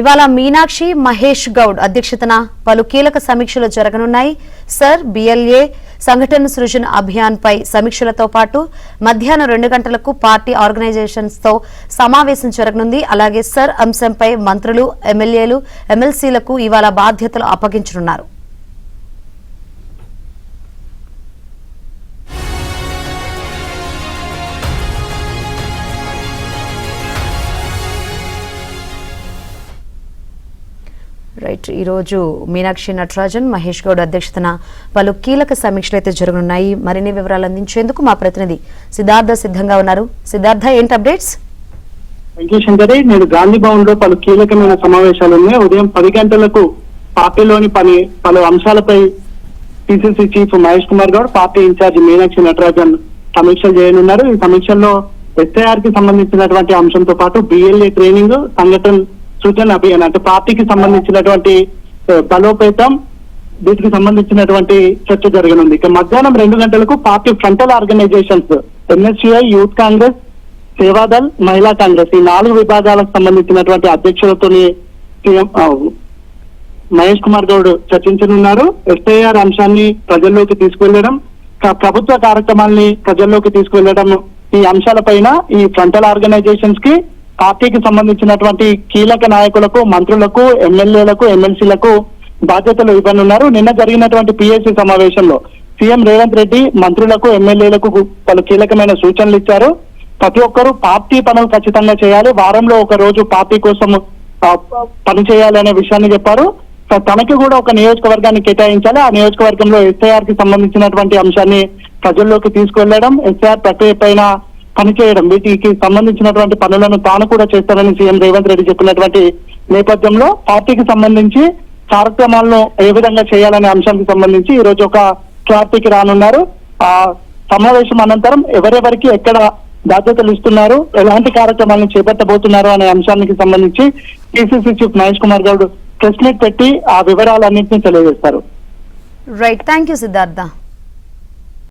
ఇవాళ మీనాక్షి మహేష్ గౌడ్ అధ్యక్షతన పలు కీలక సమీక్షలు జరగనున్నాయి. సర్ బిఎల్ఏ సంఘటన సృజన అభియాన్ పై సమీక్షలతో పాటు మధ్యాహ్నం 2 గంటలకు పార్టీ ఆర్గనైజేషన్స్ తో సమావేశం జరగనుంది. అలాగే సర్ అంశంపై మంత్రులు, ఎమ్మెల్యేలు, ఎమ్మెల్సీలకు ఇవాళ బాధ్యతలు అప్పగించనున్నారు. ఈ రోజు మీనాక్షి నటరాజన్, మహేష్ గౌడ్ అధ్యక్షతన పలు కీలక సమీక్షలు అయితే జరగనున్నాయి. మరిన్ని వివరాలు అందించేందుకు మా ప్రతినిధి సిద్ధార్థ సిద్ధంగా ఉన్నారు. సిద్ధార్థ, ఏంటి అప్డేట్స్? శంకరి, నేడు గాంధీ భవన్ లో పలు కీలకమైన సమావేశాలు ఉన్నాయి. ఉదయం 10 గంటలకు పార్టీలోని పలు అంశాలపై PCC chief Mahesh Kumar Goud, party incharge Meenakshi Natarajan సమీక్షలు చేయనున్నారు. ఈ సమీక్షల్లో ఎస్ఐఆర్ కి సంబంధించినటువంటి అంశంతో పాటు బిఎల్ఏ ట్రైనింగ్, సంఘటన సూచన అభియాన్ అంటే పార్టీకి సంబంధించినటువంటి బలోపేతం, వీటికి సంబంధించినటువంటి చర్చ జరగనుంది. ఇక మధ్యాహ్నం 2 గంటలకు party frontal organisations NSUI, youth Congress, Sevadal, Mahila Congress ఈ 4 విభాగాలకు సంబంధించినటువంటి అధ్యక్షులతోని సీఎం మహేష్ కుమార్ గౌడ్ చర్చించనున్నారు. ఎస్ఐఆర్ అంశాన్ని ప్రజల్లోకి తీసుకువెళ్లడం, ప్రభుత్వ కార్యక్రమాల్ని ప్రజల్లోకి తీసుకువెళ్లడం, ఈ అంశాలపైన ఈ ఫ్రంటల్ ఆర్గనైజేషన్స్ కి, పార్టీకి సంబంధించినటువంటి కీలక నాయకులకు, మంత్రులకు, ఎమ్మెల్యేలకు, ఎమ్మెల్సీలకు బాధ్యతలు ఇవ్వనున్నారు. నిన్న జరిగినటువంటి పిఎస్సి సమావేశంలో సీఎం రేవంత్ రెడ్డి మంత్రులకు, ఎమ్మెల్యేలకు పలు కీలకమైన సూచనలు ఇచ్చారు. ప్రతి ఒక్కరూ పార్టీ పనులు ఖచ్చితంగా చేయాలి, వారంలో ఒక రోజు పార్టీ కోసం పని చేయాలి అనే విషయాన్ని చెప్పారు. తనకి కూడా ఒక నియోజకవర్గాన్ని కేటాయించాలి, ఆ నియోజకవర్గంలో ఎస్ఐఆర్ కి సంబంధించినటువంటి అంశాన్ని ప్రజల్లోకి తీసుకువెళ్లడం, ఎస్ఐఆర్ ప్రక్రియ పైన పనిచేయడం, వీటికి సంబంధించినటువంటి పనులను తాను కూడా చేస్తానని సీఎం రేవంత్ రెడ్డి చెప్పినటువంటి నేపథ్యంలో పార్టీకి సంబంధించి కార్యక్రమాలను ఏ విధంగా చేయాలనే అంశానికి సంబంధించి ఈ రోజు ఒక క్లారిటీకి రానున్నారు. ఆ సమావేశం అనంతరం ఎవరెవరికి ఎక్కడ బాధ్యతలు ఇస్తున్నారు, ఎలాంటి కార్యక్రమాలను చేపట్టబోతున్నారు అనే అంశానికి సంబంధించి PCC chief Mahesh Kumar Goud press meet పెట్టి ఆ వివరాలన్నింటినీ తెలియజేస్తారు. Right, thank you Siddhartha.